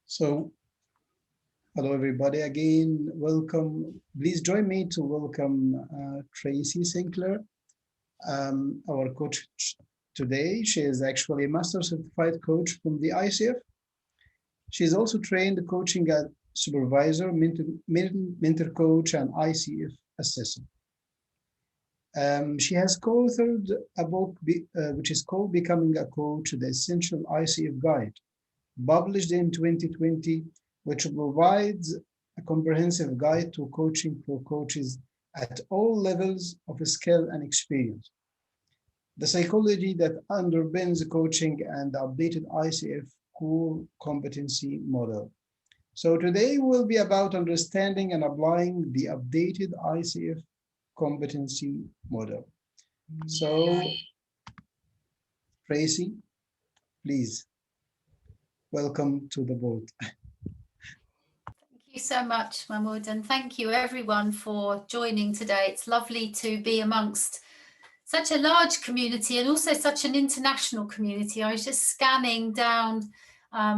So, hello everybody again. Welcome. Please join me to welcome Tracy Sinclair, our coach today. She is actually a master certified coach from the ICF. She is also trained coaching at supervisor, mentor coach, and ICF assessor. She has co-authored a book which is called Becoming a Coach, the Essential ICF Guide, published in 2020, which provides a comprehensive guide to coaching for coaches at all levels of skill and experience. The psychology that underpins coaching and the updated ICF Core Competency Model. So today will be about understanding and applying the updated ICF Competency Model. So, Tracy, please. Welcome to the board. Thank you so much, Mahmoud, and thank you everyone for joining today. It's lovely to be amongst such a large community and also such an international community. I was just scanning down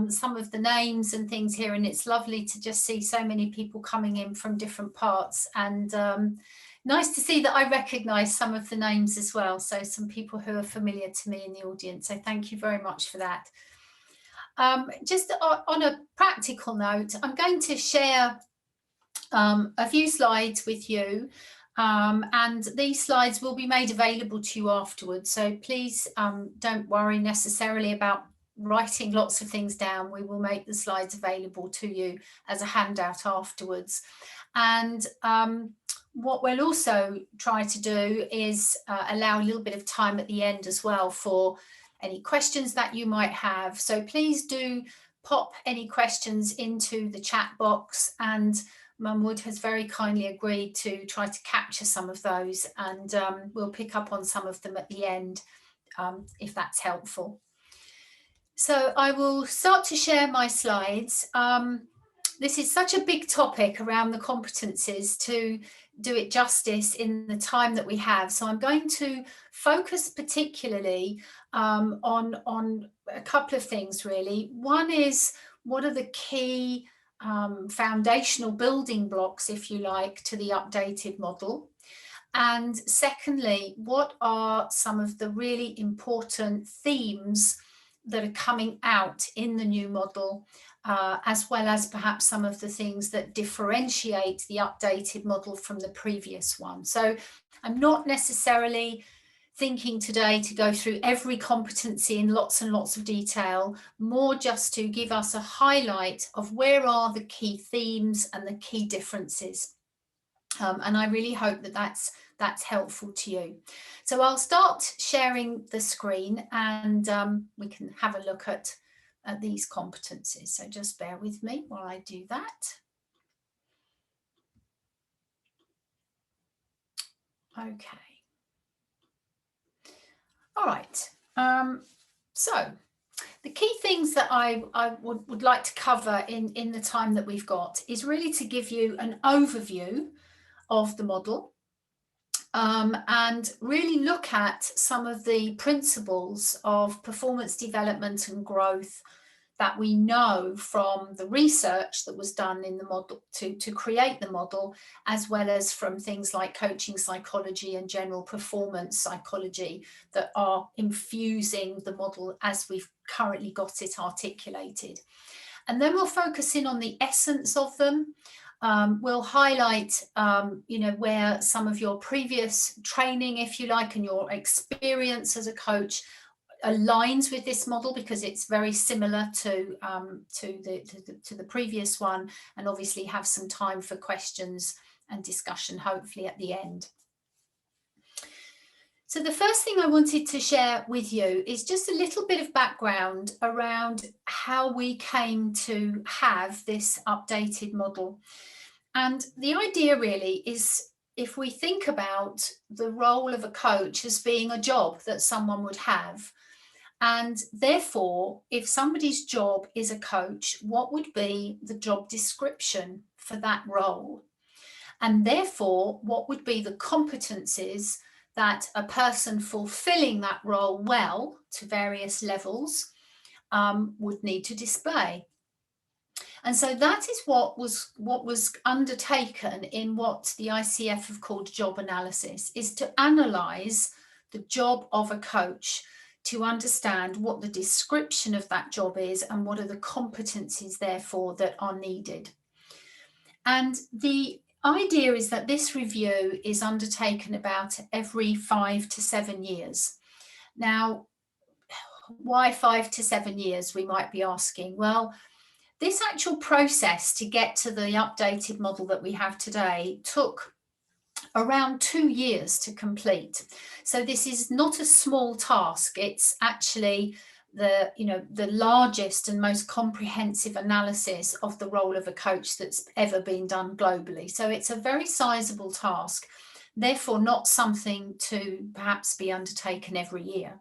some of the names and things here, and it's lovely to just see so many people coming in from different parts, and nice to see that I recognise some of the names as well. So some people who are familiar to me in the audience. So thank you very much for that. Just on a practical note, I'm going to share a few slides with you, and these slides will be made available to you afterwards. So please don't worry necessarily about writing lots of things down. We will make the slides available to you as a handout afterwards. And what we'll also try to do is allow a little bit of time at the end as well for any questions that you might have. So please do pop any questions into the chat box, and Mahmoud has very kindly agreed to try to capture some of those, and we'll pick up on some of them at the end if that's helpful. So I will start to share my slides. This is such a big topic around the competencies to do it justice in the time that we have. So I'm going to focus particularly on a couple of things really. One is, what are the key foundational building blocks, if you like, to the updated model? And secondly, what are some of the really important themes that are coming out in the new model, as well as perhaps some of the things that differentiate the updated model from the previous one. So I'm not necessarily thinking today to go through every competency in lots and lots of detail, more just to give us a highlight of where are the key themes and the key differences. And I really hope that that's helpful to you. So I'll start sharing the screen, and we can have a look at these competencies. So just bear with me while I do that. Okay. All right. So the key things that I would like to cover in the time that we've got is really to give you an overview of the model, and really look at some of the principles of performance development and growth that we know from the research that was done in the model to create the model, as well as from things like coaching psychology and general performance psychology that are infusing the model as we've currently got it articulated. And then we'll focus in on the essence of them. We'll highlight, where some of your previous training, if you like, and your experience as a coach aligns with this model, because it's very similar to the previous one, and obviously have some time for questions and discussion, hopefully at the end. So the first thing I wanted to share with you is just a little bit of background around how we came to have this updated model. And the idea really is, if we think about the role of a coach as being a job that someone would have, and therefore, if somebody's job is a coach, what would be the job description for that role? And therefore, what would be the competencies that a person fulfilling that role well to various levels would need to display? And so that is what was undertaken in what the ICF have called job analysis, is to analyse the job of a coach, to understand what the description of that job is and what are the competencies, therefore, that are needed. And the idea is that this review is undertaken about every 5 to 7 years. Now, why 5 to 7 years, we might be asking? Well, this actual process to get to the updated model that we have today took around 2 years to complete. So this is not a small task. It's actually the largest and most comprehensive analysis of the role of a coach that's ever been done globally. So it's a very sizable task, therefore not something to perhaps be undertaken every year.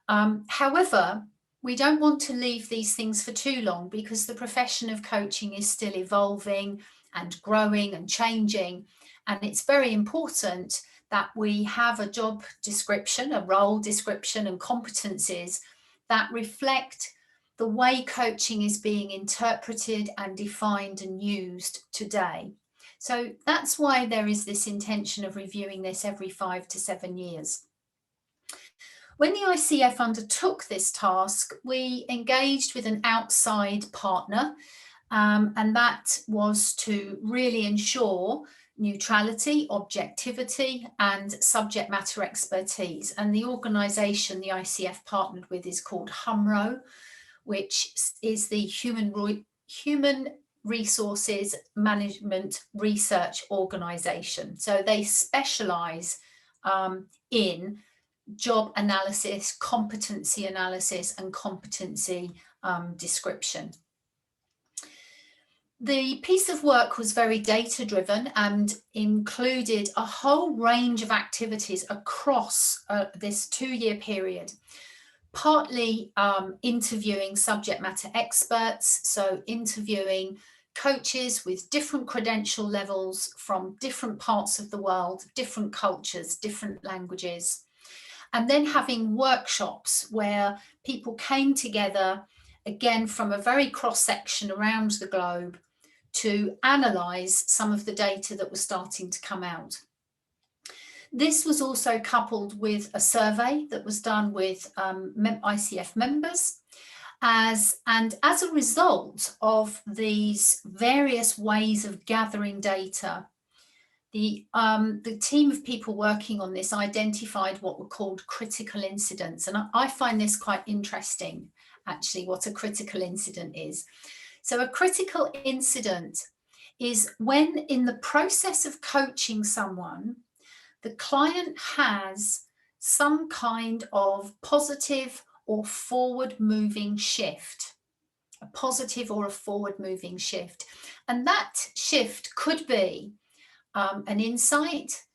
However, we don't want to leave these things for too long, because the profession of coaching is still evolving and growing and changing. And it's very important that we have a job description, a role description, and competencies that reflect the way coaching is being interpreted and defined and used today. So that's why there is this intention of reviewing this every 5 to 7 years. When the ICF undertook this task, we engaged with an outside partner, and that was to really ensure neutrality, objectivity, and subject matter expertise. And the organisation the ICF partnered with is called HUMRO, which is the Human Resources Management Research Organisation. So they specialise in job analysis, competency analysis, and competency description. The piece of work was very data driven and included a whole range of activities across this 2-year period, partly interviewing subject matter experts, so interviewing coaches with different credential levels from different parts of the world, different cultures, different languages. And then having workshops where people came together, again, from a very cross-section around the globe, to analyse some of the data that was starting to come out. This was also coupled with a survey that was done with ICF members. And as a result of these various ways of gathering data, the team of people working on this identified what were called critical incidents. And I find this quite interesting, actually, what a critical incident is. So a critical incident is when, in the process of coaching someone, the client has some kind of positive or forward-moving shift, a positive or a forward-moving shift. And that shift could be an insight,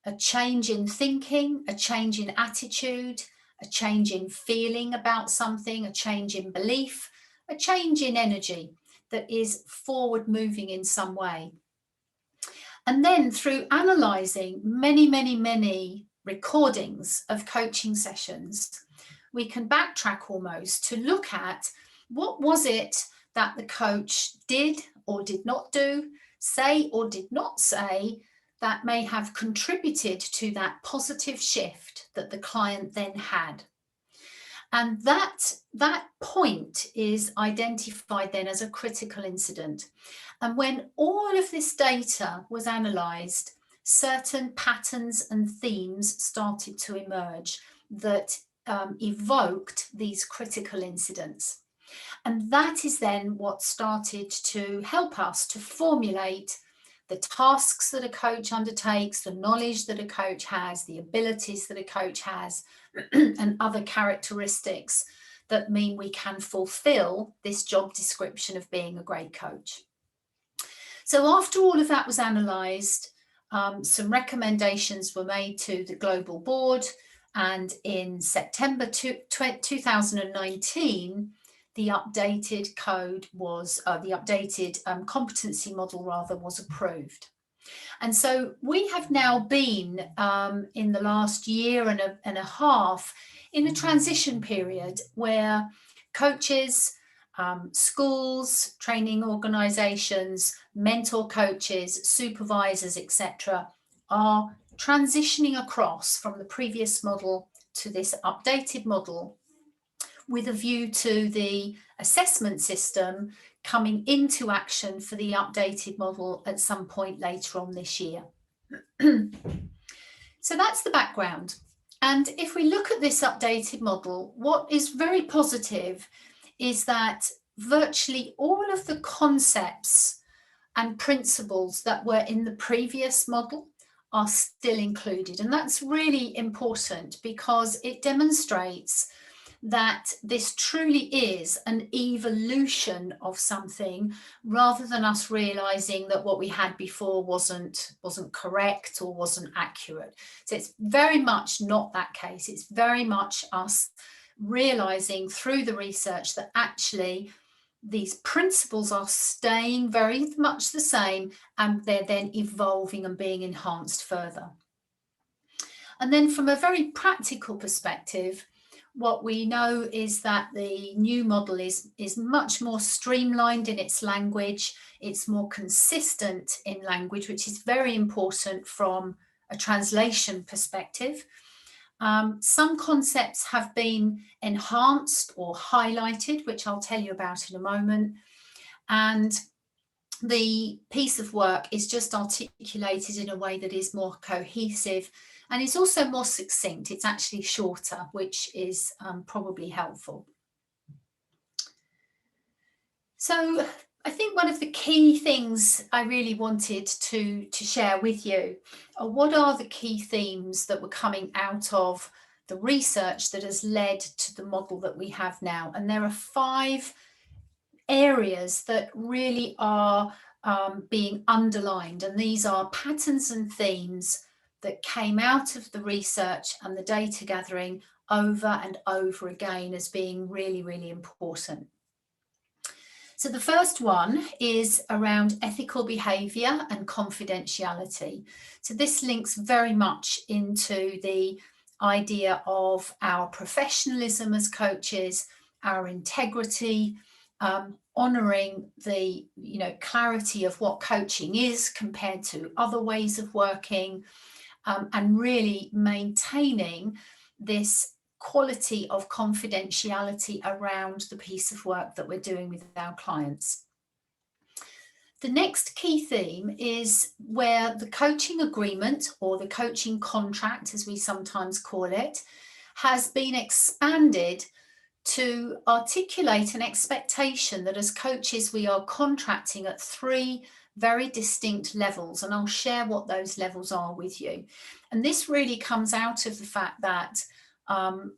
a change in thinking, a change in attitude, a change in feeling about something, a change in belief, a change in energy that is forward moving in some way. And then through analysing many recordings of coaching sessions, we can backtrack almost to look at what was it that the coach did or did not do, say or did not say, that may have contributed to that positive shift that the client then had. And that point is identified then as a critical incident. And when all of this data was analysed, certain patterns and themes started to emerge that evoked these critical incidents. And that is then what started to help us to formulate the tasks that a coach undertakes, the knowledge that a coach has, the abilities that a coach has, and other characteristics that mean we can fulfill this job description of being a great coach. So after all of that was analysed, some recommendations were made to the global board, and in September 2019, the updated code was, the updated competency model rather, was approved. And so we have now been in the last year and a half in a transition period where coaches schools, training organisations, mentor coaches, supervisors, etc., are transitioning across from the previous model to this updated model with a view to the assessment system coming into action for the updated model at some point later on this year. So that's the background. And if we look at this updated model, what is very positive is that virtually all of the concepts and principles that were in the previous model are still included. And that's really important because it demonstrates that this truly is an evolution of something rather than us realizing that what we had before wasn't correct or wasn't accurate. So it's very much not that case. It's very much us realizing through the research that actually these principles are staying very much the same, and they're then evolving and being enhanced further. And then from a very practical perspective, what we know is that the new model is much more streamlined in its language. It's more consistent in language, which is very important from a translation perspective. Some concepts have been enhanced or highlighted, which I'll tell you about in a moment. And the piece of work is just articulated in a way that is more cohesive and is also more succinct. It's actually shorter, which is probably helpful. So I think one of the key things I really wanted to share with you are what are the key themes that were coming out of the research that has led to the model that we have now. And there are 5 areas that really are being underlined, and these are patterns and themes that came out of the research and the data gathering over and over again as being really, really important. So the first one is around ethical behaviour and confidentiality. So this links very much into the idea of our professionalism as coaches, our integrity, honouring the clarity of what coaching is compared to other ways of working, and really maintaining this quality of confidentiality around the piece of work that we're doing with our clients. The next key theme is where the coaching agreement, or the coaching contract as we sometimes call it, has been expanded to articulate an expectation that as coaches we are contracting at 3 very distinct levels, and I'll share what those levels are with you. And this really comes out of the fact that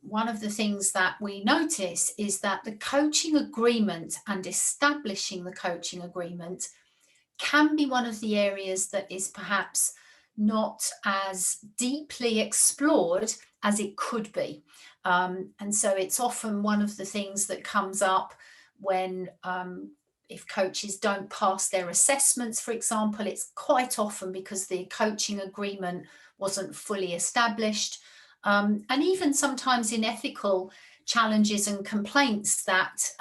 one of the things that we notice is that the coaching agreement and establishing the coaching agreement can be one of the areas that is perhaps not as deeply explored as it could be. And so it's often one of the things that comes up when if coaches don't pass their assessments, for example, it's quite often because the coaching agreement wasn't fully established. And even sometimes in ethical challenges and complaints that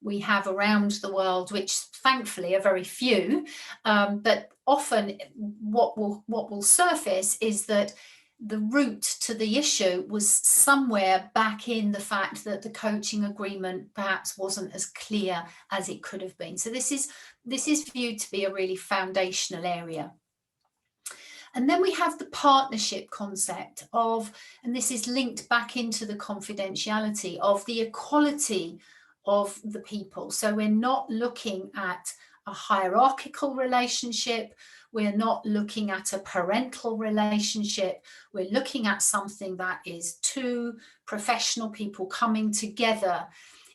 we have around the world, which thankfully are very few, but often what will surface is that the root to the issue was somewhere back in the fact that the coaching agreement perhaps wasn't as clear as it could have been. So this is viewed to be a really foundational area. And then we have the partnership concept of, and this is linked back into the confidentiality of the equality of the people. So we're not looking at a hierarchical relationship. We're not looking at a parental relationship. We're looking at something that is 2 professional people coming together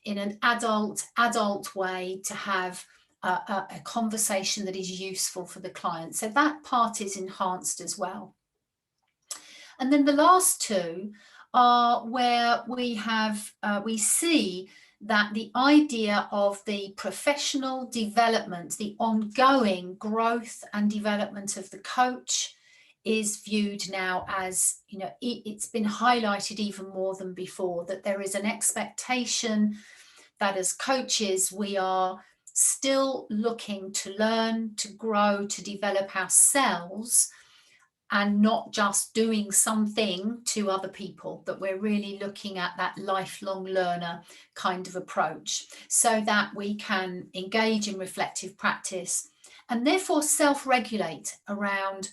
in an adult way to have a conversation that is useful for the client. So that part is enhanced as well. And then the last 2 are where we have we see that the idea of the professional development, the ongoing growth and development of the coach is viewed now as, it's been highlighted even more than before, that there is an expectation that as coaches, we are still looking to learn, to grow, to develop ourselves, and not just doing something to other people, that we're really looking at that lifelong learner kind of approach, so that we can engage in reflective practice and therefore self-regulate around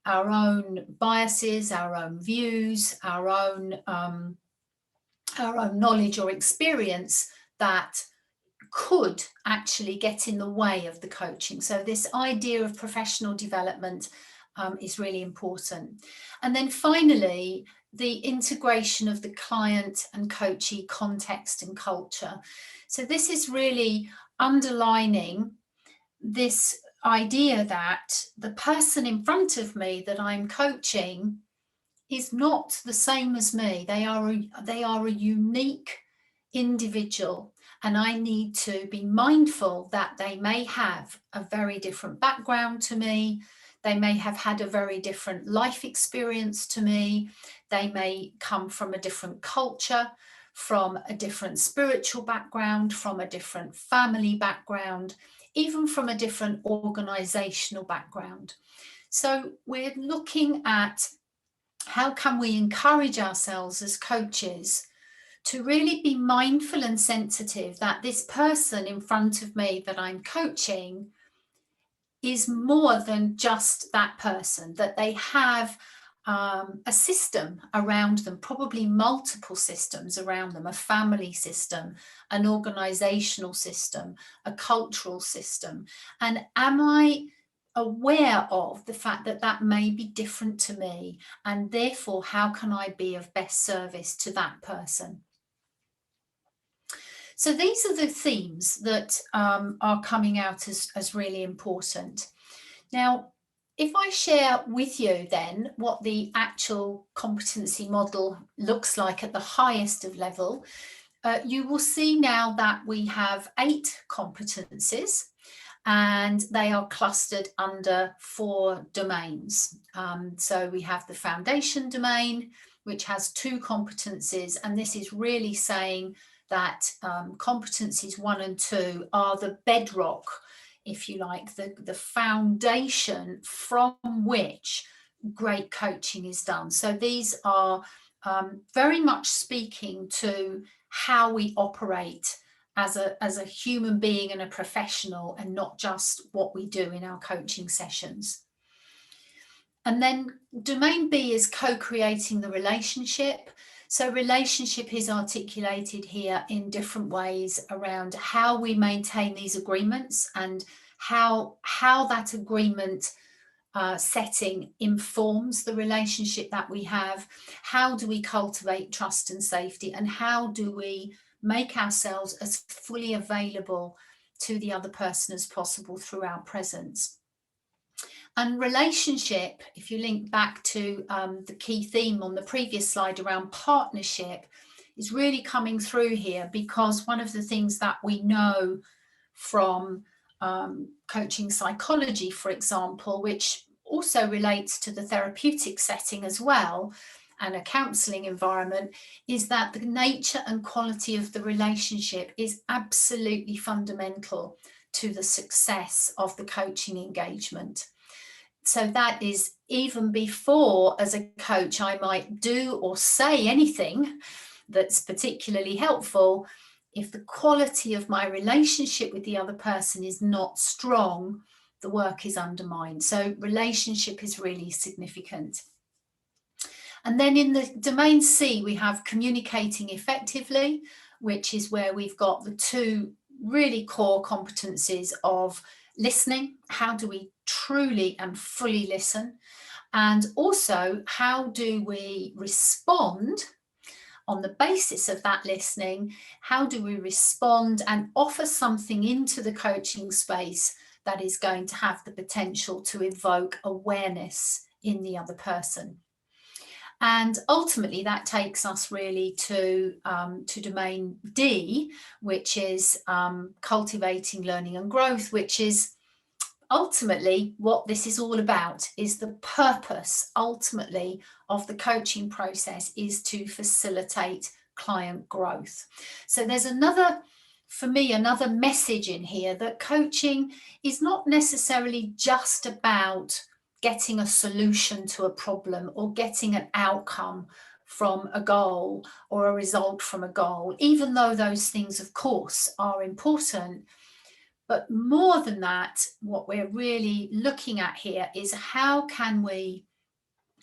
our own biases, our own views, our own knowledge or experience that could actually get in the way of the coaching. So this idea of professional development is really important. And then finally, the integration of the client and coachee context and culture. So this is really underlining this idea that the person in front of me that I'm coaching is not the same as me. They are a unique individual, and I need to be mindful that they may have a very different background to me. They may have had a very different life experience to me. They may come from a different culture, from a different spiritual background, from a different family background, even from a different organizational background. So we're looking at how can we encourage ourselves as coaches to really be mindful and sensitive that this person in front of me that I'm coaching is more than just that person, that they have a system around them, probably multiple systems around them, a family system, an organizational system, a cultural system. And am I aware of the fact that that may be different to me, and therefore how can I be of best service to that person? So these are the themes that are coming out as really important. Now, if I share with you then what the actual competency model looks like at the highest of level, you will see now that we have 8 competencies, and they are clustered under 4 domains. So we have the foundation domain, which has 2 competencies, and this is really saying that competencies 1 and 2 are the bedrock, if you like, the foundation from which great coaching is done. So these are very much speaking to how we operate as a human being and a professional, and not just what we do in our coaching sessions. And then domain B is co-creating the relationship. So relationship is articulated here in different ways around how we maintain these agreements and how that agreement setting informs the relationship that we have. How do we cultivate trust and safety, and how do we make ourselves as fully available to the other person as possible through our presence? And relationship, if you link back to the key theme on the previous slide around partnership, is really coming through here, because one of the things that we know from coaching psychology, for example, which also relates to the therapeutic setting as well, and a counselling environment, is that the nature and quality of the relationship is absolutely fundamental to the success of the coaching engagement. So that is even before, as a coach, I might do or say anything that's particularly helpful. If the quality of my relationship with the other person is not strong, the work is undermined. So relationship is really significant. And then in the domain C, we have communicating effectively, which is where we've got the 2 really core competencies of listening. How do we truly and fully listen? And also, how do we respond on the basis of that listening? How do we respond and offer something into the coaching space that is going to have the potential to evoke awareness in the other person? And ultimately, that takes us really to domain D, which is cultivating learning and growth, which is ultimately what this is all about. Is the purpose ultimately of the coaching process is to facilitate client growth. So there's another for me, another message in here that coaching is not necessarily just about getting a solution to a problem or getting an outcome from a goal or a result from a goal, even though those things, of course, are important. But more than that, what we're really looking at here is how can we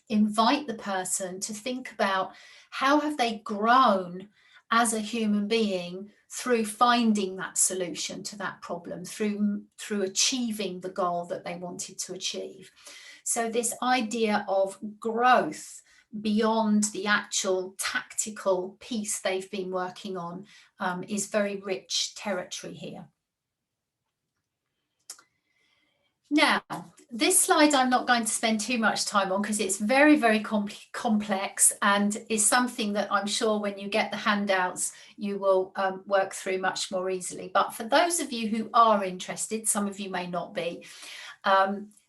invite the person to think about how have they grown as a human being through finding that solution to that problem, through achieving the goal that they wanted to achieve. So this idea of growth beyond the actual tactical piece they've been working on is very rich territory here. Now, this slide I'm not going to spend too much time on because it's very, very complex and is something that I'm sure when you get the handouts, you will work through much more easily. But for those of you who are interested, some of you may not be,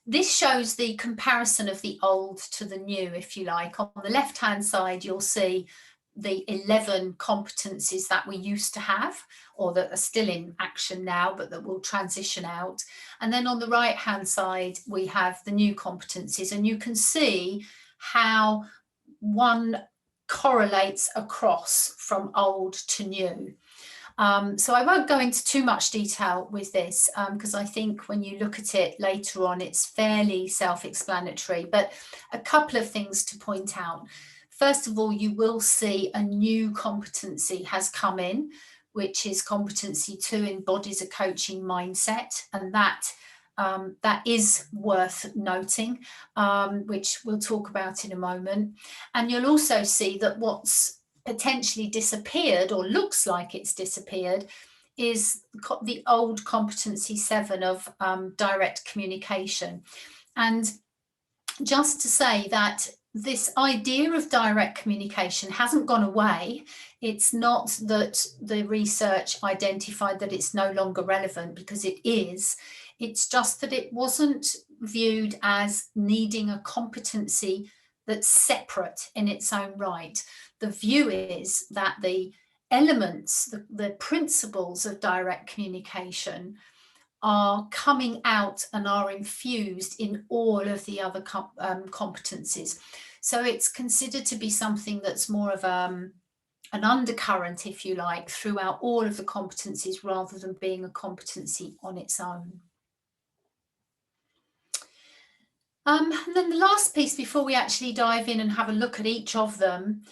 this shows the comparison of the old to the new, if you like. On the left-hand side, you'll see the 11 competencies that we used to have, or that are still in action now, but that will transition out. And then on the right-hand side, we have the new competencies, and you can see how one correlates across from old to new. So I won't go into too much detail with this because I think when you look at it later on, it's fairly self-explanatory, but a couple of things to point out. First of all, you will see a new competency has come in, which is competency 2, embodies a coaching mindset, and that is worth noting, which we'll talk about in a moment. And you'll also see that what's potentially disappeared, or looks like it's disappeared, is the old competency 7 of direct communication. And just to say that this idea of direct communication hasn't gone away. It's not that the research identified that it's no longer relevant, because it is. It's just that it wasn't viewed as needing a competency that's separate in its own right. The view is that the elements, the principles of direct communication are coming out and are infused in all of the other competencies. So it's considered to be something that's more of an undercurrent, if you like, throughout all of the competencies, rather than being a competency on its own. And then the last piece before we actually dive in and have a look at each of them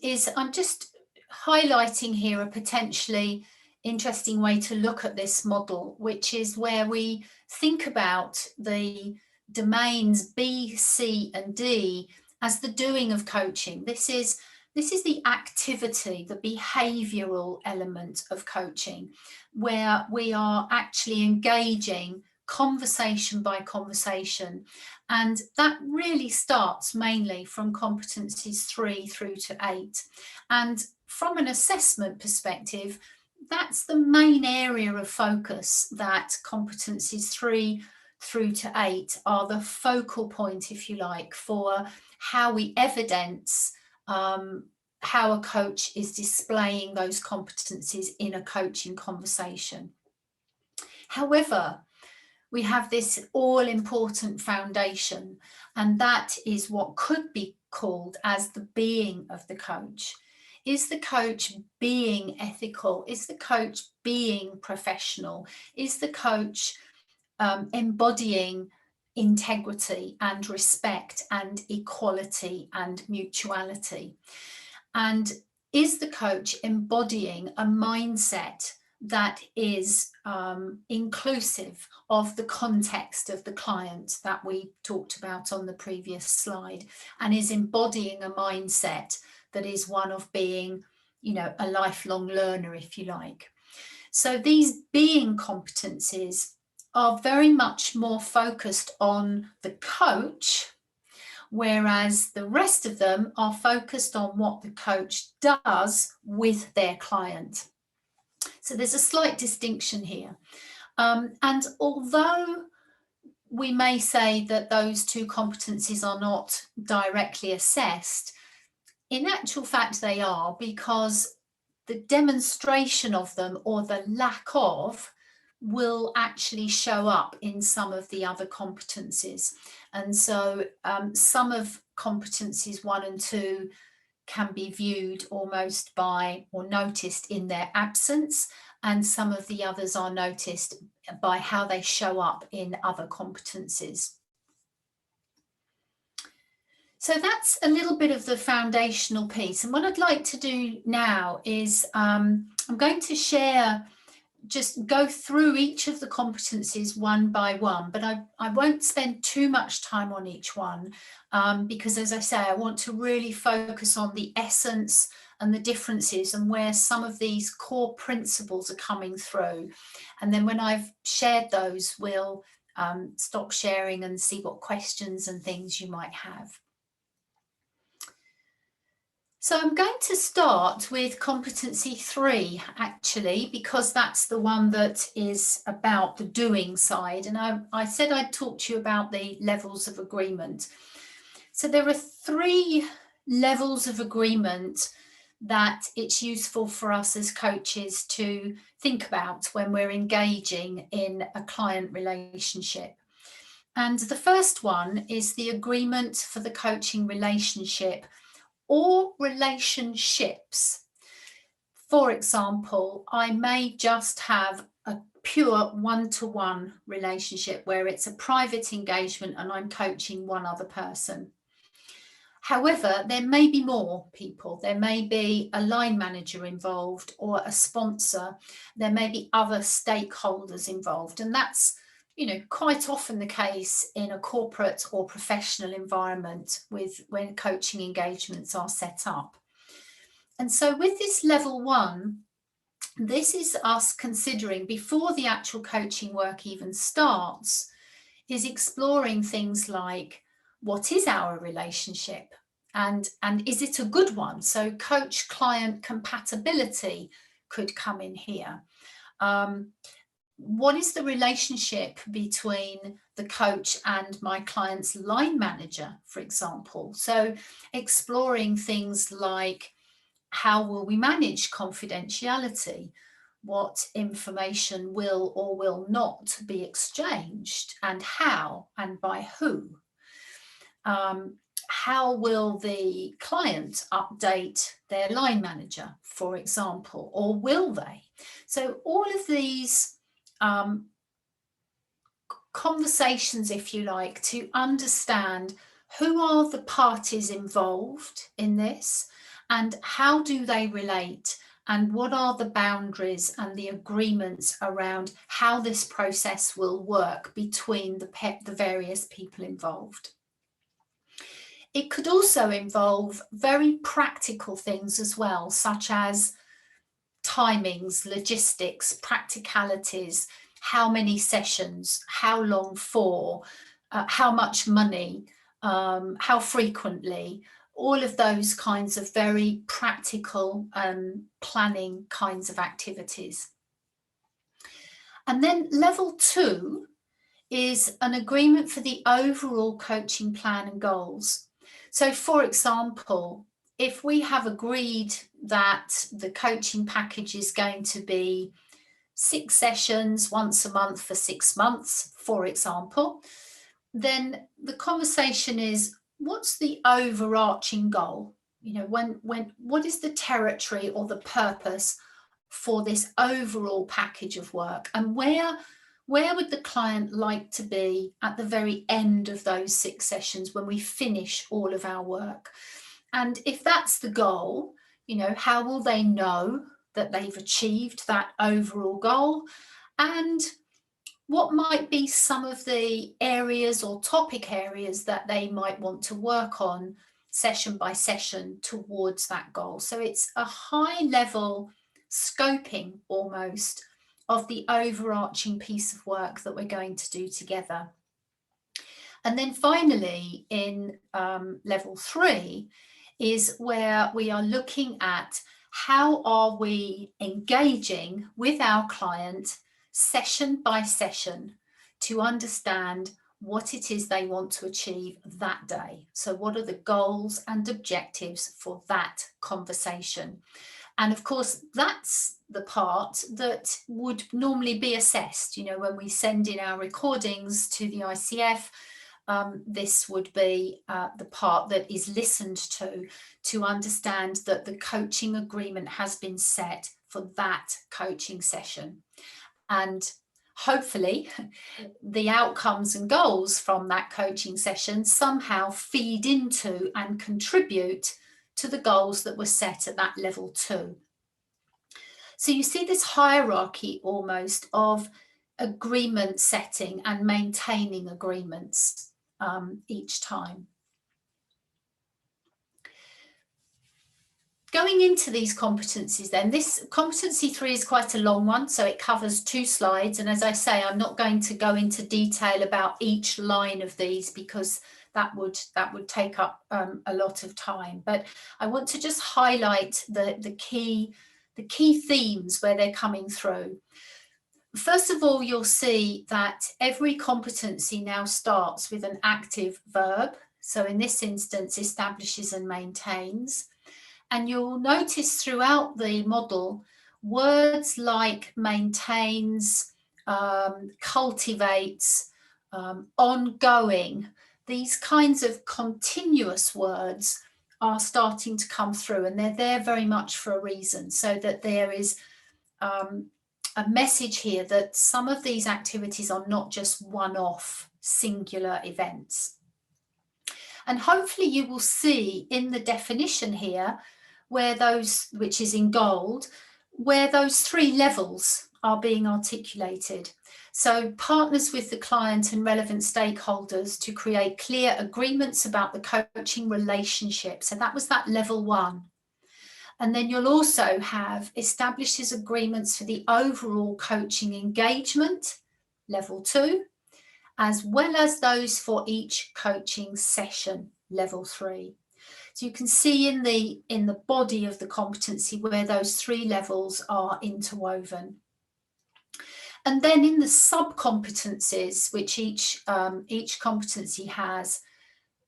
is I'm just highlighting here a potentially interesting way to look at this model, which is where we think about the domains B, C, and D as the doing of coaching. This is the activity, the behavioural element of coaching, where we are actually engaging conversation by conversation. And that really starts mainly from competencies 3 through to 8. And from an assessment perspective, that's the main area of focus, that competencies 3 through to 8 are the focal point, if you like, for how we evidence how a coach is displaying those competencies in a coaching conversation. However, we have this all-important foundation, and that is what could be called as the being of the coach. Is the coach being ethical? Is the coach being professional? Is the coach embodying integrity and respect and equality and mutuality? And is the coach embodying a mindset that is inclusive of the context of the client that we talked about on the previous slide, and is embodying a mindset that is one of being, a lifelong learner, if you like? So these being competencies are very much more focused on the coach, whereas the rest of them are focused on what the coach does with their client. So there's a slight distinction here. And although we may say that those two competencies are not directly assessed, in actual fact they are, because the demonstration of them, or the lack of, will actually show up in some of the other competencies. And so some of competencies 1 and 2 can be viewed almost by or noticed in their absence, and some of the others are noticed by how they show up in other competencies. So that's a little bit of the foundational piece. And what I'd like to do now is I'm going to share, just go through each of the competencies one by one, but I won't spend too much time on each one because, as I say, I want to really focus on the essence and the differences and where some of these core principles are coming through. And then when I've shared those, we'll stop sharing and see what questions and things you might have. So I'm going to start with competency 3, actually, because that's the one that is about the doing side. And I said I'd talk to you about the levels of agreement. So there are 3 levels of agreement that it's useful for us as coaches to think about when we're engaging in a client relationship. And the first one is the agreement for the coaching relationship or relationships. For example, I may just have a pure one-to-one relationship where it's a private engagement and I'm coaching one other person. However, there may be more people. There may be a line manager involved or a sponsor. There may be other stakeholders involved. And that's, you know, quite often the case in a corporate or professional environment with when coaching engagements are set up. And so with this level 1, this is us considering, before the actual coaching work even starts, is exploring things like, what is our relationship? And is it a good one? So coach-client compatibility could come in here. What is the relationship between the coach and my client's line manager, for example? So exploring things like, how will we manage confidentiality? What information will or will not be exchanged, and how and by who? How will the client update their line manager, for example, or will they? So all of these conversations, if you like, to understand who are the parties involved in this and how do they relate, and what are the boundaries and the agreements around how this process will work between the various people involved. It could also involve very practical things as well, such as timings, logistics, practicalities, how many sessions, how long for, how much money, how frequently, all of those kinds of very practical planning kinds of activities. And then level 2 is an agreement for the overall coaching plan and goals. So for example, if we have agreed that the coaching package is going to be 6 sessions once a month for 6 months, for example, then the conversation is, what's the overarching goal? You know, what is the territory or the purpose for this overall package of work, and where would the client like to be at the very end of those 6 sessions when we finish all of our work? And if that's the goal, you know, how will they know that they've achieved that overall goal? And what might be some of the areas or topic areas that they might want to work on session by session towards that goal? So it's a high level scoping almost of the overarching piece of work that we're going to do together. And then finally, in level 3 is where we are looking at how are we engaging with our client session by session to understand what it is they want to achieve that day. So what are the goals and objectives for that conversation? And of course, that's the part that would normally be assessed. You know, when we send in our recordings to the ICF, this would be the part that is listened to understand that the coaching agreement has been set for that coaching session. And hopefully the outcomes and goals from that coaching session somehow feed into and contribute to the goals that were set at that level 2. So you see this hierarchy almost of agreement setting and maintaining agreements each time. Going into these competencies then, this competency 3 is quite a long one, so it covers 2 slides. And as I say, I'm not going to go into detail about each line of these because that would take up a lot of time. But I want to just highlight the key themes where they're coming through. First of all, you'll see that every competency now starts with an active verb. So in this instance, establishes and maintains. And you'll notice throughout the model, words like maintains, cultivates, ongoing, these kinds of continuous words are starting to come through, and they're there very much for a reason, so that there is a message here that some of these activities are not just one-off singular events. And hopefully you will see in the definition here, where those, which is in gold, where those 3 levels are being articulated. So partners with the client and relevant stakeholders to create clear agreements about the coaching relationship. So that was that level 1. And then you'll also have establishes agreements for the overall coaching engagement, level 2, as well as those for each coaching session, level 3. So you can see in the body of the competency where those 3 levels are interwoven. And then in the sub-competencies, which each competency has,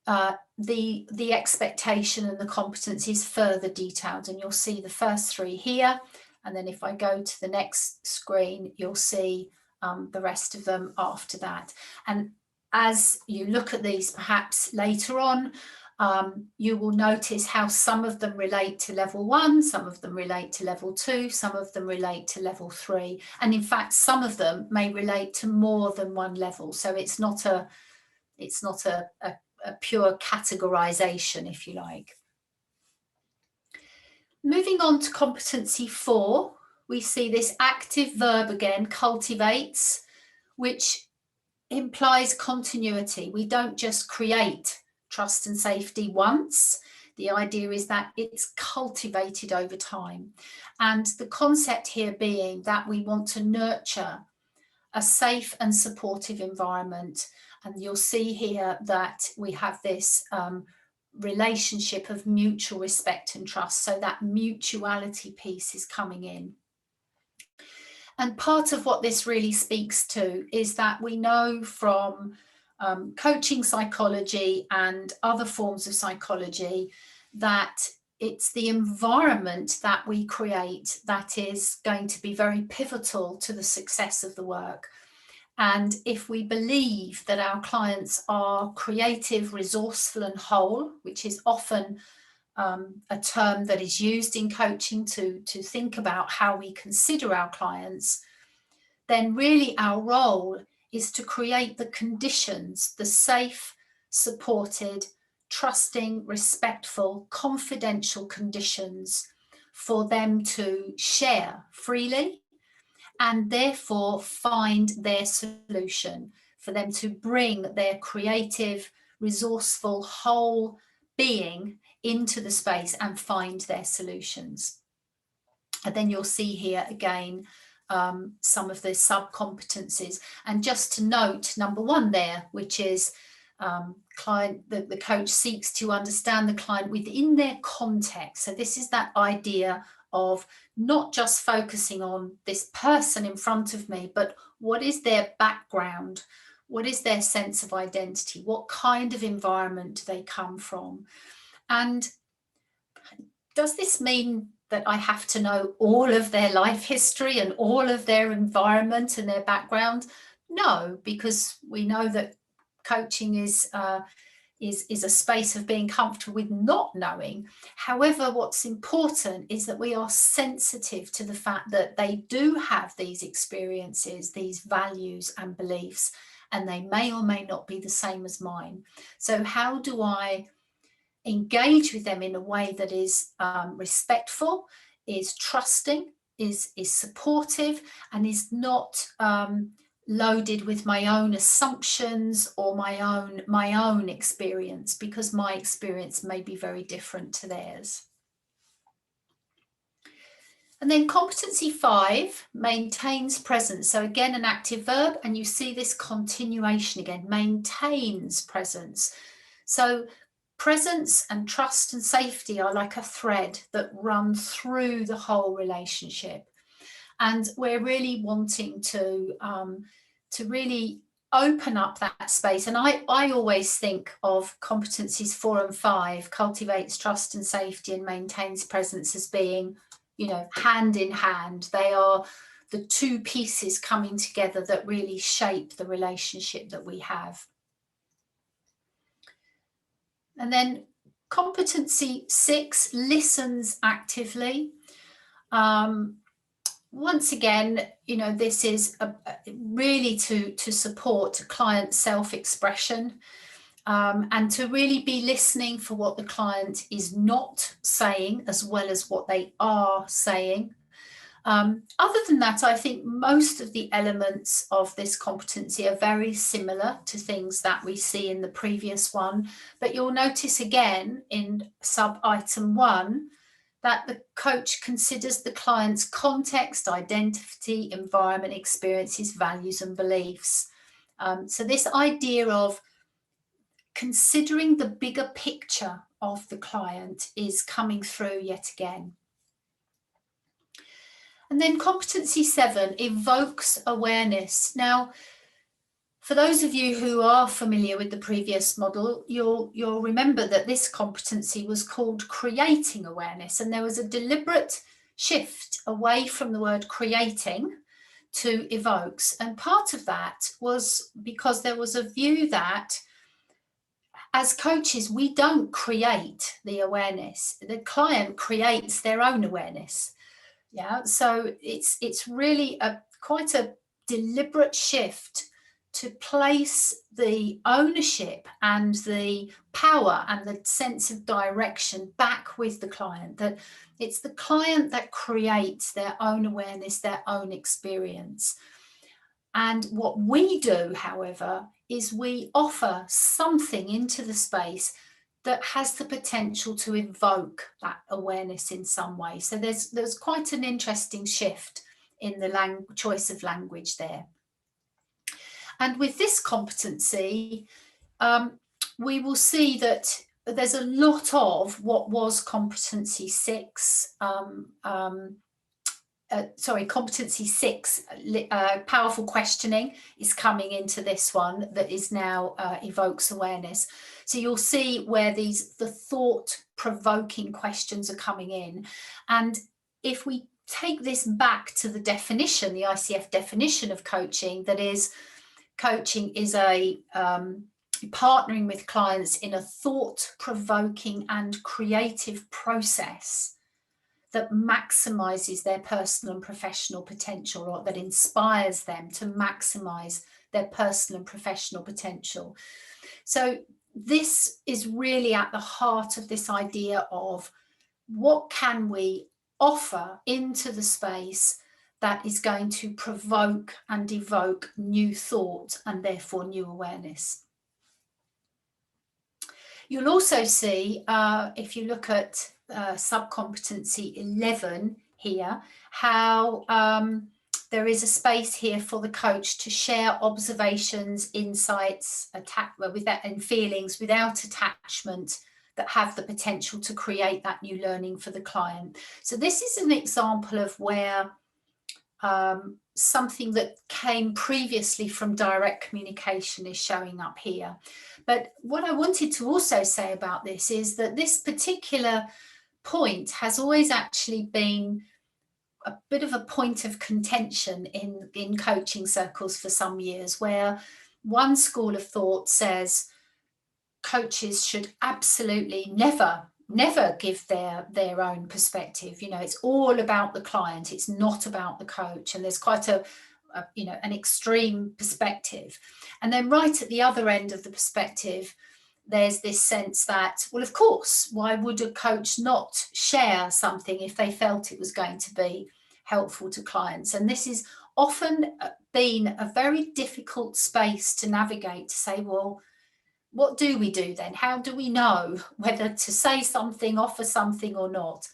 the expectation and the competency is further detailed, and you'll see the first 3 here. And then if I go to the next screen, you'll see the rest of them after that. And as you look at these perhaps later on, you will notice how some of them relate to level 1, some of them relate to level 2, some of them relate to level 3. And in fact, some of them may relate to more than one level. So it's not a pure categorization, if you like. Moving on to competency 4, we see this active verb again, cultivates, which implies continuity. We don't just create trust and safety once. The idea is that it's cultivated over time. And the concept here being that we want to nurture a safe and supportive environment. And you'll see here that we have this relationship of mutual respect and trust. So that mutuality piece is coming in. And part of what this really speaks to is that we know from coaching psychology and other forms of psychology that it's the environment that we create that is going to be very pivotal to the success of the work. And if we believe that our clients are creative, resourceful and whole, which is often a term that is used in coaching to think about how we consider our clients, then really our role is to create the conditions, the safe, supported, trusting, respectful, confidential conditions for them to share freely and therefore find their solution, for them to bring their creative, resourceful, whole being into the space and find their solutions. And then you'll see here again some of the sub-competencies. And just to note, number 1 there, which is the coach seeks to understand the client within their context. So this is that idea of not just focusing on this person in front of me, but what is their background? What is their sense of identity? What kind of environment do they come from? And does this mean that I have to know all of their life history and all of their environment and their background? No, because we know that coaching is a space of being comfortable with not knowing. However, what's important is that we are sensitive to the fact that they do have these experiences, these values and beliefs, and they may or may not be the same as mine. So how do I engage with them in a way that is respectful, is trusting, is supportive, and is not loaded with my own assumptions or my own experience, because my experience may be very different to theirs. And then competency 5, maintains presence. So again, an active verb, and you see this continuation again, maintains presence. So presence and trust and safety are like a thread that run through the whole relationship. And we're really wanting to really open up that space. And I always think of competencies 4 and 5, cultivates trust and safety and maintains presence, as being, hand in hand. They are the two pieces coming together that really shape the relationship that we have. And then competency 6, listens actively. Once again, this is really to support client self-expression, and to really be listening for what the client is not saying as well as what they are saying. Other than that, I think most of the elements of this competency are very similar to things that we see in the previous one, but you'll notice again in sub-item 1 that the coach considers the client's context, identity, environment, experiences, values, and beliefs. So this idea of considering the bigger picture of the client is coming through yet again. And then competency 7, evokes awareness. Now, for those of you who are familiar with the previous model, you'll remember that this competency was called creating awareness, and there was a deliberate shift away from the word creating to evokes. And part of that was because there was a view that as coaches, we don't create the awareness. The client creates their own awareness. Yeah, so it's really quite a deliberate shift to place the ownership and the power and the sense of direction back with the client, that it's the client that creates their own awareness, their own experience. And what we do, however, is we offer something into the space that has the potential to evoke that awareness in some way. So there's quite an interesting shift in the choice of language there. And with this competency, we will see that there's a lot of what was competency 6, competency 6, powerful questioning is coming into this one that is now evokes awareness. So you'll see where the thought-provoking questions are coming in. And if we take this back to the definition, the ICF definition of coaching, that is, coaching is a partnering with clients in a thought-provoking and creative process that maximizes their personal and professional potential, or that inspires them to maximize their personal and professional potential. So this is really at the heart of this idea of what can we offer into the space that is going to provoke and evoke new thought and therefore new awareness. You'll also see, if you look at subcompetency 11 here, how there is a space here for the coach to share observations, insights, and feelings without attachment, that have the potential to create that new learning for the client. So this is an example of where something that came previously from direct communication is showing up here. But what I wanted to also say about this is that this particular point has always actually been a bit of a point of contention in coaching circles for some years, where one school of thought says coaches should absolutely never give their own perspective. You know, it's all about the client, it's not about the coach. And there's quite a you know, an extreme perspective. And then right at the other end of the perspective, there's this sense that, well, of course, why would a coach not share something if they felt it was going to be helpful to clients? And this has often been a very difficult space to navigate, to say, well, what do we do then? How do we know whether to say something, offer something or not?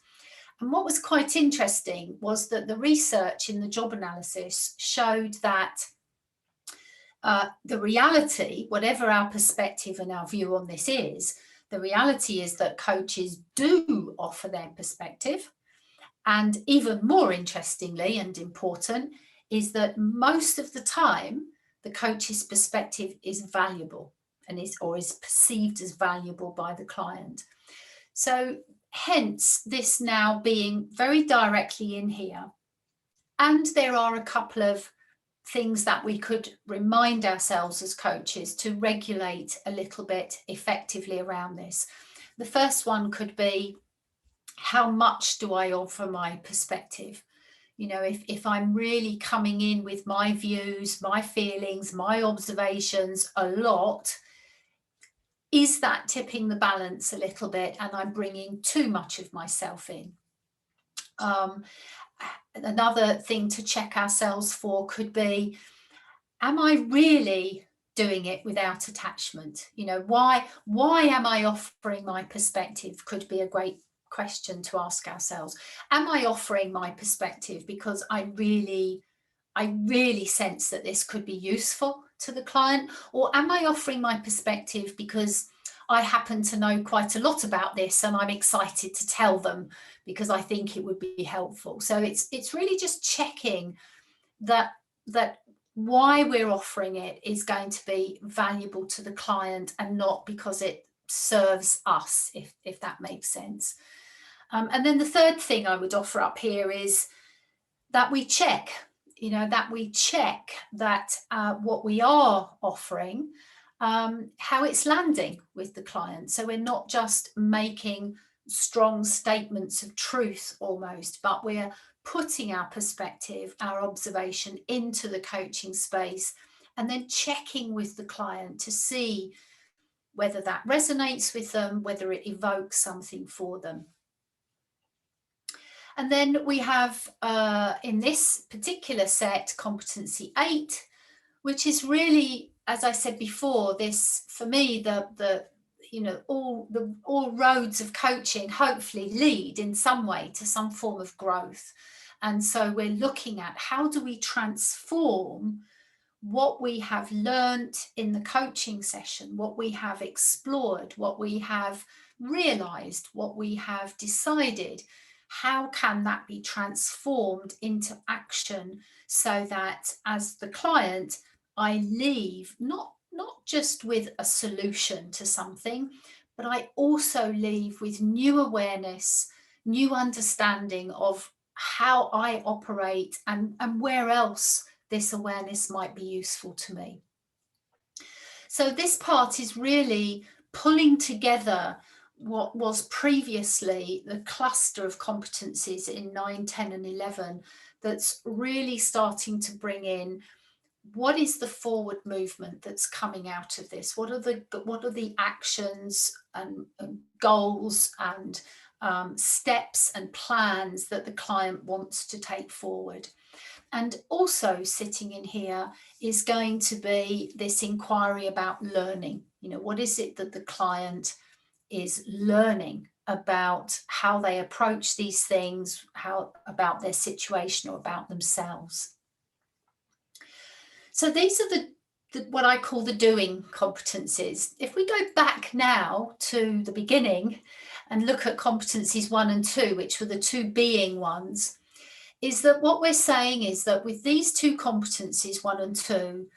And what was quite interesting was that the research in the job analysis showed that the reality, whatever our perspective and our view on this is, the reality is that coaches do offer their perspective. And even more interestingly and important is that most of the time, the coach's perspective is valuable and is perceived as valuable by the client. So hence this now being very directly in here. And there are a couple of things that we could remind ourselves as coaches to regulate a little bit effectively around this. The first one could be, how much do I offer my perspective? You know, if I'm really coming in with my views, my feelings, my observations a lot, is that tipping the balance a little bit and I'm bringing too much of myself in? Another thing to check ourselves for could be, am I really doing it without attachment? You know, why am I offering my perspective? Could be a great question to ask ourselves. Am I offering my perspective because I really sense that this could be useful to the client? Or am I offering my perspective because I happen to know quite a lot about this and I'm excited to tell them because I think it would be helpful? So it's really just checking that why we're offering it is going to be valuable to the client and not because it serves us, if that makes sense. And then the third thing I would offer up here is that we check, you know, that what we are offering, how it's landing with the client. So we're not just making strong statements of truth almost, but we're putting our perspective, our observation into the coaching space and then checking with the client to see whether that resonates with them, whether it evokes something for them. And then we have, in this particular set, competency 8, which is really, as I said before, this, for me, the you know, all roads of coaching hopefully lead in some way to some form of growth. And so we're looking at how do we transform what we have learned in the coaching session, what we have explored, what we have realized, what we have decided. How can that be transformed into action so that as the client, I leave not just with a solution to something, but I also leave with new awareness, new understanding of how I operate and where else this awareness might be useful to me. So this part is really pulling together what was previously the cluster of competencies in 9, 10 and 11 that's really starting to bring in what is the forward movement that's coming out of this? What are the actions and goals and steps and plans that the client wants to take forward? And also sitting in here is going to be this inquiry about learning. You know, what is it that the client is learning about how they approach these things, how about their situation or about themselves? So these are the what I call the doing competencies. If we go back now to the beginning and look at competencies 1 and 2, which were the 2 being ones, is that what we're saying is that with these 2 competencies, 1 and 2,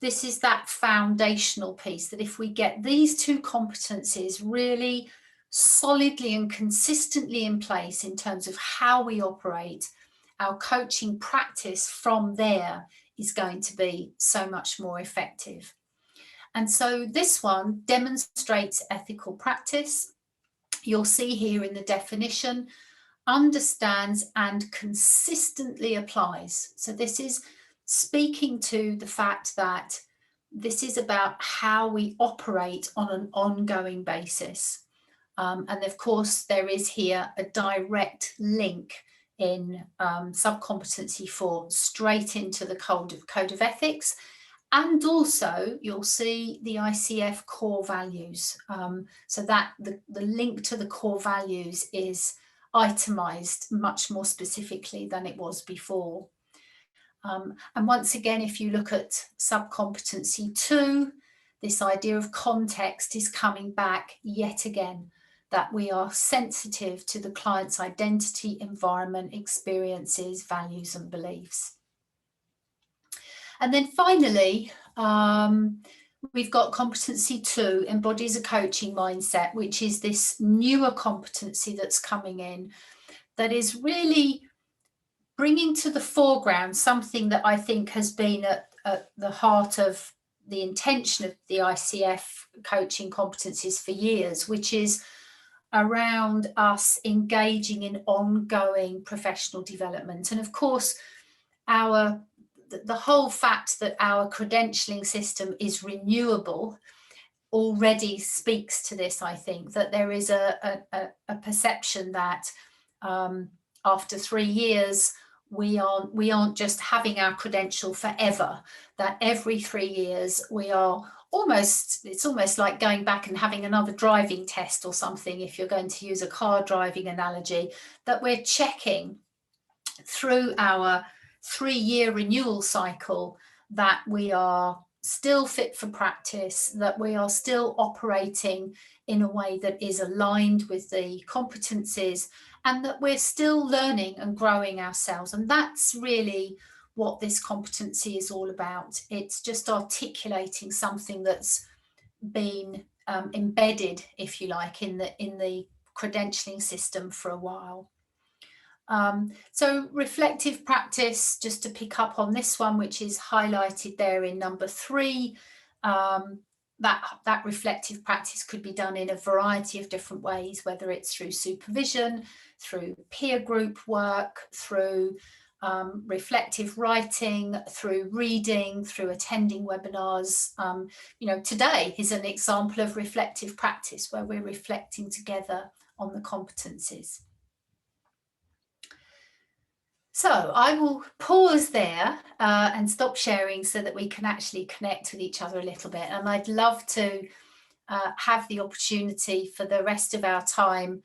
this is that foundational piece, that if we get these 2 competencies really solidly and consistently in place in terms of how we operate, our coaching practice from there is going to be so much more effective. And so this one demonstrates ethical practice. You'll see here in the definition, understands and consistently applies. So this is speaking to the fact that this is about how we operate on an ongoing basis. And of course, there is here a direct link in subcompetency 4 straight into the code of ethics. And also, you'll see the ICF core values. So that the link to the core values is itemized much more specifically than it was before. And once again, if you look at subcompetency 2, this idea of context is coming back yet again, that we are sensitive to the client's identity, environment, experiences, values, and beliefs. And then finally, we've got competency 2, embodies a coaching mindset, which is this newer competency that's coming in, that is really bringing to the foreground something that I think has been at the heart of the intention of the ICF coaching competencies for years, which is around us engaging in ongoing professional development. And of course, the whole fact that our credentialing system is renewable already speaks to this. I think that there is a perception that after 3 years, we aren't just having our credential forever, that every 3 years we are it's almost like going back and having another driving test or something, if you're going to use a car driving analogy, that we're checking through our 3-year renewal cycle that we are still fit for practice, that we are still operating in a way that is aligned with the competencies, and that we're still learning and growing ourselves. And that's really what this competency is all about. It's just articulating something that's been embedded, if you like, in the credentialing system for a while. So reflective practice, just to pick up on this one, which is highlighted there in number 3, that reflective practice could be done in a variety of different ways, whether it's through supervision, through peer group work, through reflective writing, through reading, through attending webinars. Today is an example of reflective practice where we're reflecting together on the competencies. So I will pause there and stop sharing so that we can actually connect with each other a little bit. And I'd love to have the opportunity for the rest of our time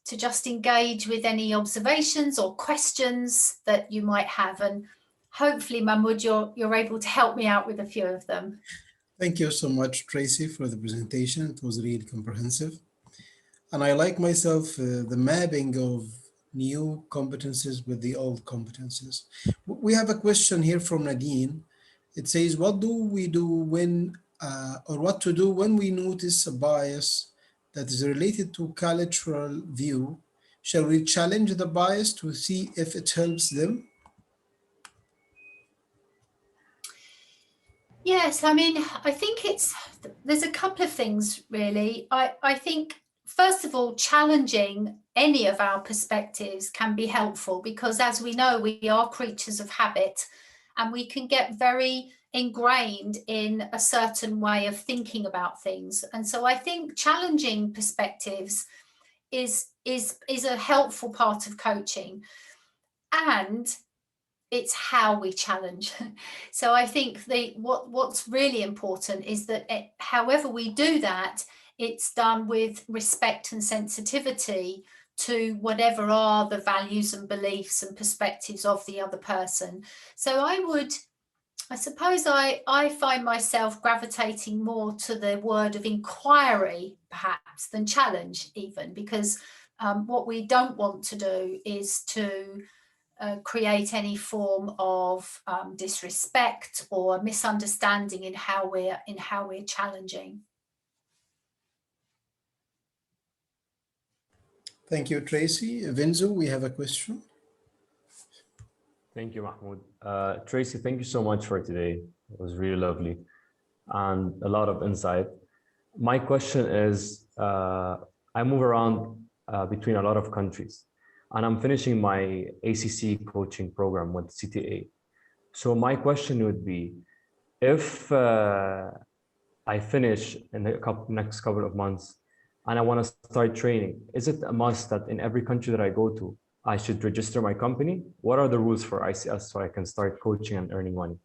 to just engage with any observations or questions that you might have. And hopefully, Mahmoud, you're able to help me out with a few of them. Thank you so much, Tracy, for the presentation. It was really comprehensive. And I like myself the mapping of new competencies with the old competencies. We have a question here from Nadine. It says, what do we do when, or what to do when we notice a bias that is related to cultural view? Shall we challenge the bias to see if it helps them? Yes, I mean, I think there's a couple of things really. I think, first of all, challenging any of our perspectives can be helpful because, as we know, we are creatures of habit and we can get very ingrained in a certain way of thinking about things. And so I think challenging perspectives is a helpful part of coaching, and it's how we challenge. So I think what's really important is that however we do that, it's done with respect and sensitivity to whatever are the values and beliefs and perspectives of the other person. So I suppose I find myself gravitating more to the word of inquiry perhaps than challenge, even, because what we don't want to do is to create any form of disrespect or misunderstanding in how we're challenging. Thank you, Tracy. Vinzo, we have a question. Thank you, Mahmoud. Tracy, thank you so much for today. It was really lovely and a lot of insight. My question is, I move around between a lot of countries, and I'm finishing my ACC coaching program with CTA. So my question would be, if I finish in the next couple of months and I want to start training, is it a must that in every country that I go to, I should register my company? What are the rules for ICS so I can start coaching and earning money?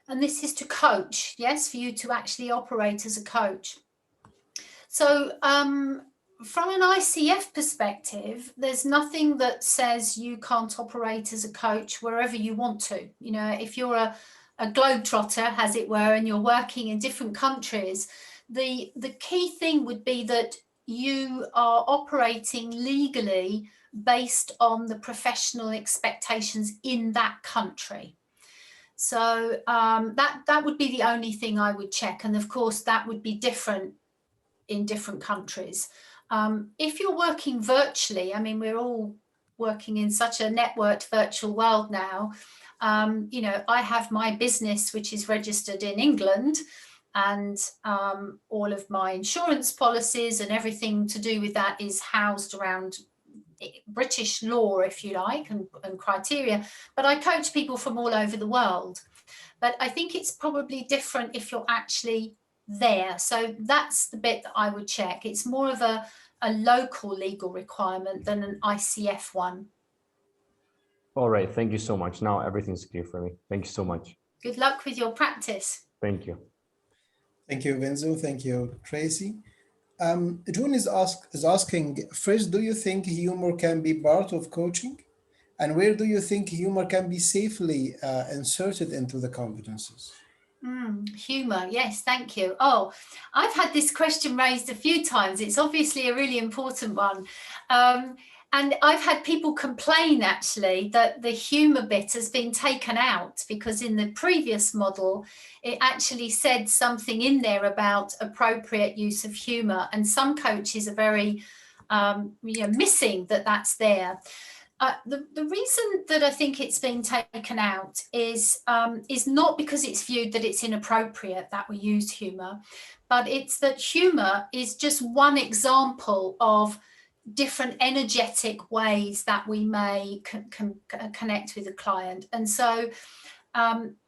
And this is to coach, yes, for you to actually operate as a coach. So from an ICF perspective, there's nothing that says you can't operate as a coach wherever you want to. You know, if you're a globetrotter, as it were, and you're working in different countries, the key thing would be that you are operating legally based on the professional expectations in that country. So that would be the only thing I would check. And of course, that would be different in different countries. If you're working virtually, I mean, we're all working in such a networked virtual world now. You know, I have my business, which is registered in England, and all of my insurance policies and everything to do with that is housed around British law, if you like, and criteria. But I coach people from all over the world. But I think it's probably different if you're actually there. So that's the bit that I would check. It's more of a local legal requirement than an ICF one. All right. Thank you so much. Now everything's clear for me. Thank you so much. Good luck with your practice. Thank you. Thank you, Vinzo. Thank you, Tracy. June is asking, first, do you think humor can be part of coaching? And where do you think humor can be safely inserted into the competencies? Humour, yes, thank you. Oh, I've had this question raised a few times. It's obviously a really important one. And I've had people complain actually that the humour bit has been taken out, because in the previous model, it actually said something in there about appropriate use of humour. And some coaches are very missing that that's there. The reason that I think it's been taken out is not because it's viewed that it's inappropriate that we use humour, but it's that humour is just one example of different energetic ways that we may connect with a client. And so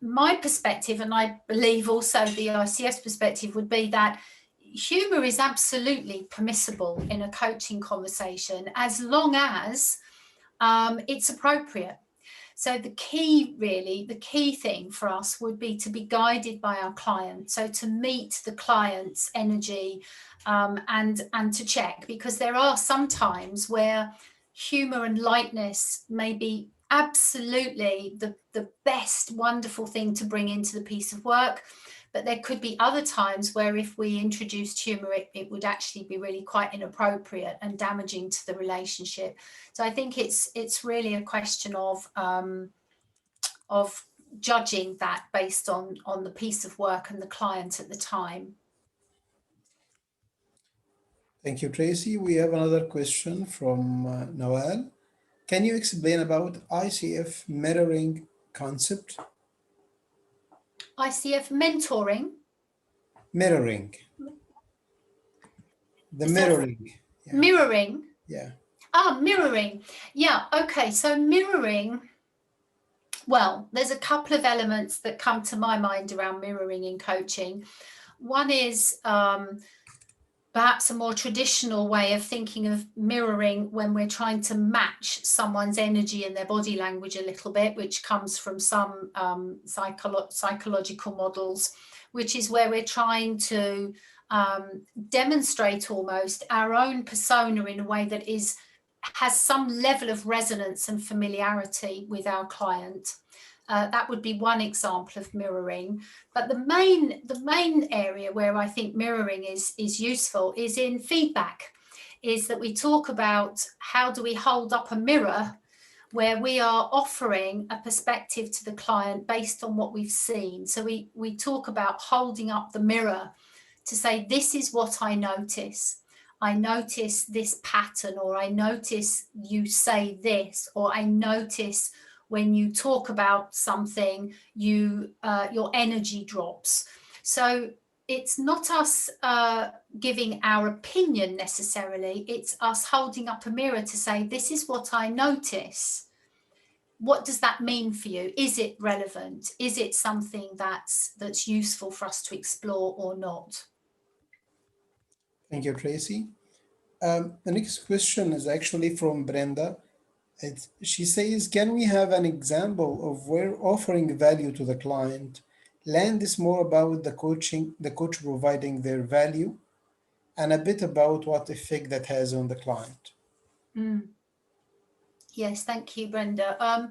my perspective, and I believe also the ICS perspective, would be that humour is absolutely permissible in a coaching conversation as long as it's appropriate. So the key thing for us would be to be guided by our client. So to meet the client's energy and to check, because there are some times where humour and lightness may be absolutely the best wonderful thing to bring into the piece of work. But there could be other times where if we introduced humour, it would actually be really quite inappropriate and damaging to the relationship. So I think it's really a question of judging that based on the piece of work and the client at the time. Thank you, Tracy. We have another question from Nawal. Can you explain about ICF mirroring concept? ICF mentoring? Mirroring. The So mirroring. Yeah. Mirroring? Yeah. Mirroring. Yeah, okay. So mirroring, well, there's a couple of elements that come to my mind around mirroring in coaching. One is perhaps a more traditional way of thinking of mirroring when we're trying to match someone's energy and their body language a little bit, which comes from some psychological models, which is where we're trying to demonstrate almost our own persona in a way that has some level of resonance and familiarity with our client. That would be one example of mirroring. But the main area where I think mirroring is useful is in feedback, is that we talk about how do we hold up a mirror where we are offering a perspective to the client based on what we've seen. So we talk about holding up the mirror to say, this is what I notice. I notice this pattern, or I notice you say this, or I notice when you talk about something, your energy drops. So it's not us giving our opinion necessarily, it's us holding up a mirror to say, this is what I notice. What does that mean for you? Is it relevant? Is it something that's useful for us to explore or not? Thank you, Tracy. The next question is actually from Brenda. She says, can we have an example of where offering value to the client land is more about the coach providing their value, and a bit about what effect that has on the client? Yes, thank you, Brenda.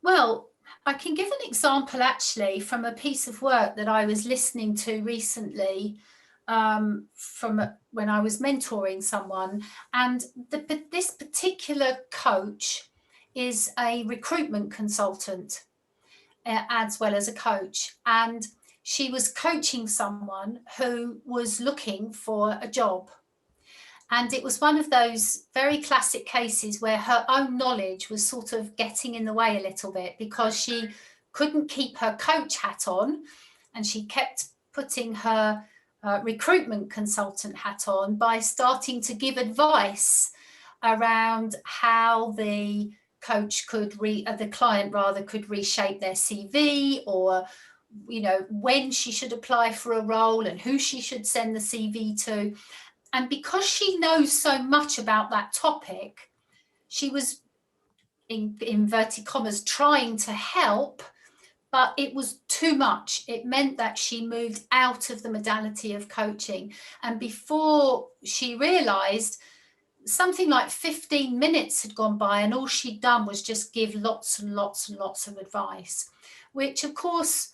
Well, I can give an example actually from a piece of work that I was listening to recently from when I was mentoring someone. And this particular coach is a recruitment consultant as well as a coach. And she was coaching someone who was looking for a job. And it was one of those very classic cases where her own knowledge was sort of getting in the way a little bit, because she couldn't keep her coach hat on and she kept putting her recruitment consultant hat on by starting to give advice around how the coach could the client rather could reshape their CV, or when she should apply for a role and who she should send the CV to. And because she knows so much about that topic, she was, in inverted commas, trying to help, but it was too much. It meant that she moved out of the modality of coaching. And before she realized, something like 15 minutes had gone by and all she'd done was just give lots and lots and lots of advice, which of course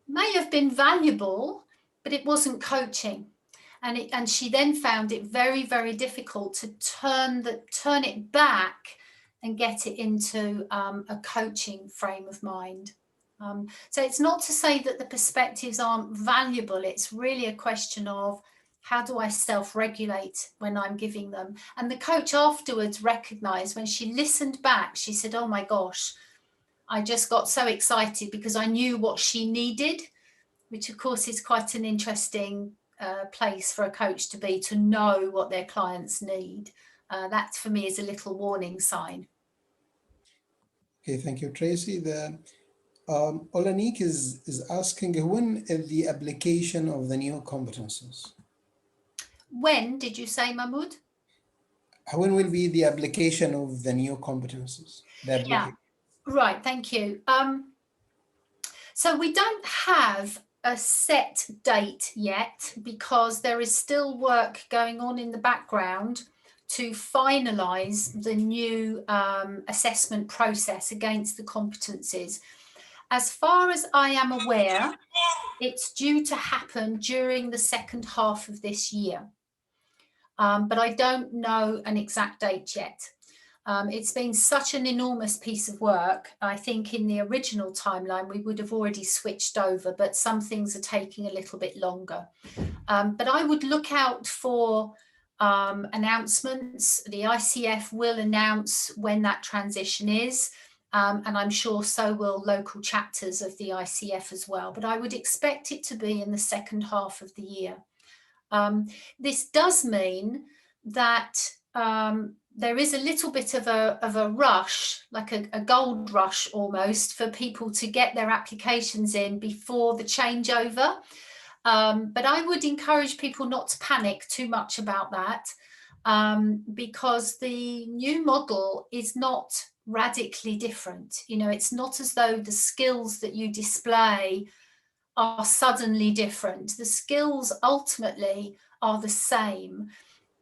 may have been valuable, but it wasn't coaching. And she then found it very, very difficult to turn it back and get it into a coaching frame of mind. So it's not to say that the perspectives aren't valuable. It's really a question of, how do I self-regulate when I'm giving them? And the coach afterwards recognized, when she listened back, she said, oh my gosh, I just got so excited because I knew what she needed, which of course is quite an interesting place for a coach to be, to know what their clients need. That for me is a little warning sign. Okay, thank you, Tracy. Olanik is asking, when is the application of the new competencies? When did you say, Mahmoud? When will be the application of the new competencies? Yeah, right, thank you. So we don't have a set date yet, because there is still work going on in the background to finalise the new assessment process against the competencies. As far as I am aware, it's due to happen during the second half of this year, but I don't know an exact date yet. It's been such an enormous piece of work. I think in the original timeline, we would have already switched over, but some things are taking a little bit longer. But I would look out for announcements. The ICF will announce when that transition is, and I'm sure so will local chapters of the ICF as well. But I would expect it to be in the second half of the year. This does mean that there is a little bit of a rush, like a gold rush almost, for people to get their applications in before the changeover. But I would encourage people not to panic too much about that, because the new model is not radically different. It's not as though the skills that you display are suddenly different. The skills ultimately are the same.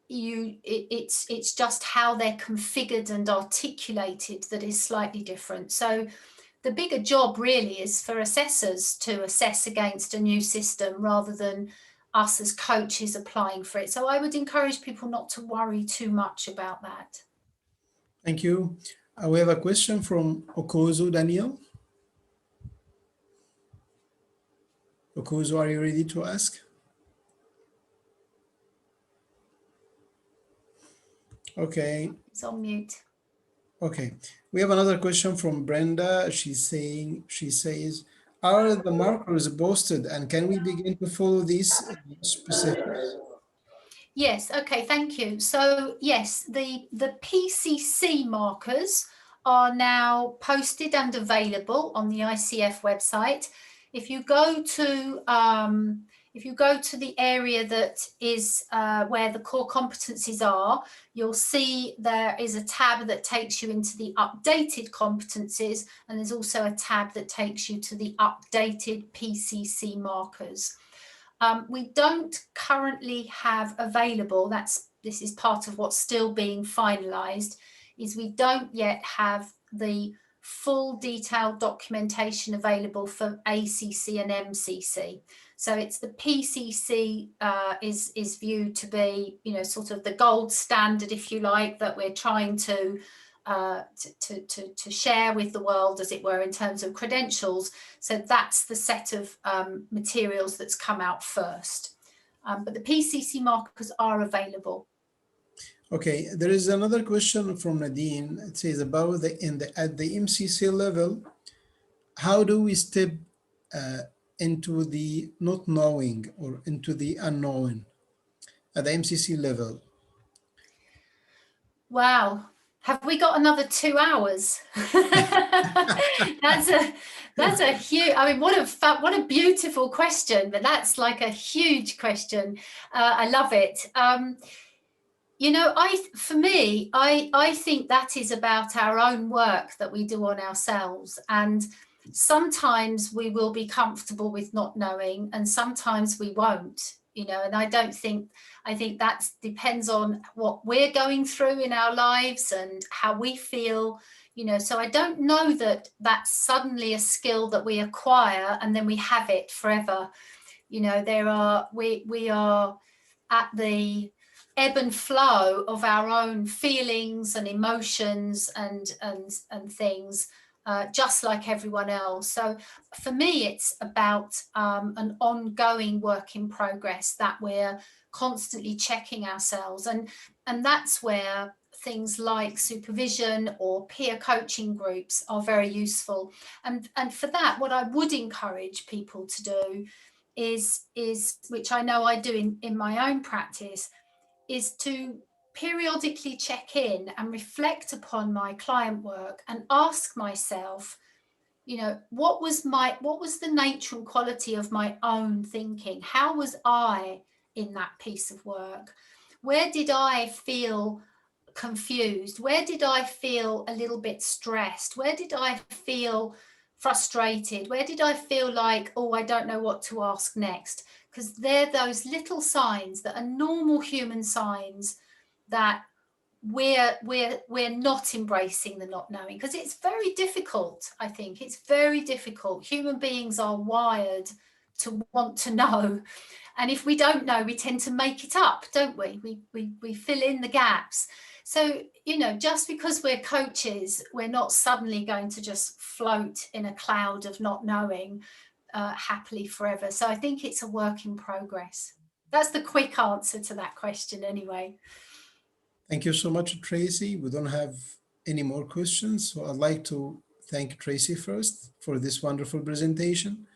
It's just how they're configured and articulated that is slightly different. So the bigger job really is for assessors to assess against a new system, rather than us as coaches applying for it. So I would encourage people not to worry too much about that. Thank you. We have a question from Okozo Daniel. Okozo, are you ready to ask? Okay. It's on mute. Okay. We have another question from Brenda. She says, are the markers posted and can we begin to follow these specifics? Yes, okay, thank you. So yes, the PCC markers are now posted and available on the ICF website. If you go to the area that is where the core competencies are, you'll see there is a tab that takes you into the updated competencies, and there's also a tab that takes you to the updated PCC markers. We don't currently have available, this is part of what's still being finalised, is we don't yet have the full detailed documentation available for ACC and MCC. So it's the PCC is viewed to be, you know, sort of the gold standard, if you like, that we're trying to share with the world, as it were, in terms of credentials. So that's the set of materials that's come out first. But the PCC markers are available. Okay, there is another question from Nadine. It says about at the MCC level, how do we step into the not knowing or into the unknown at the MCC level? Wow. Have we got another 2 hours? That's a huge, I mean, what a beautiful question, but that's like a huge question. I love it. You know, for me, I think that is about our own work that we do on ourselves. And sometimes we will be comfortable with not knowing, and sometimes we won't, you know, and I think that depends on what we're going through in our lives and how we feel, you know. So I don't know that that's suddenly a skill that we acquire and then we have it forever. You know, we are at the ebb and flow of our own feelings and emotions and things, just like everyone else. So for me, it's about an ongoing work in progress that we're constantly checking ourselves, and that's where things like supervision or peer coaching groups are very useful. And for that, what I would encourage people to do is which I know I do in my own practice, is to periodically check in and reflect upon my client work and ask myself, you know, what was the nature and quality of my own thinking? How was I in that piece of work? Where did I feel confused? Where did I feel a little bit stressed? Where did I feel frustrated? Where did I feel like, oh, I don't know what to ask next? Because they're those little signs that are normal human signs that we're not embracing the not knowing, because it's very difficult. I think it's very difficult. Human beings are wired to want to know, and if we don't know, we tend to make it up, don't we? We fill in the gaps. So, you know, just because we're coaches, we're not suddenly going to just float in a cloud of not knowing happily forever. So I think it's a work in progress. That's the quick answer to that question anyway. Thank you so much, Tracy. We don't have any more questions, so I'd like to thank Tracy first for this wonderful presentation.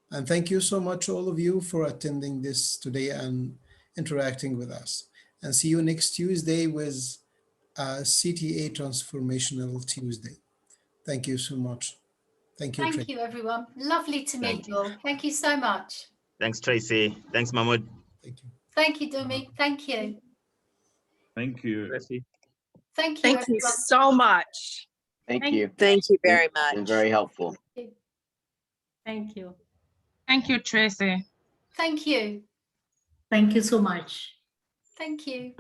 And thank you so much, all of you, for attending this today and interacting with us. And see you next Tuesday with CTA Transformational Tuesday. Thank you so much. Thank you, Thank Tracy. you, everyone. Lovely to meet you all. Thank you so much. Thanks, Tracy. Thanks, Mahmoud. Thank you. Thank you, Dumi. Thank you. Thank you. Tracy. Thank you, Thank everyone. you so much. Thank you. Thank you very It's been much. very helpful. Thank you. Thank you, Tracy. Thank you. Thank you so much. Thank you.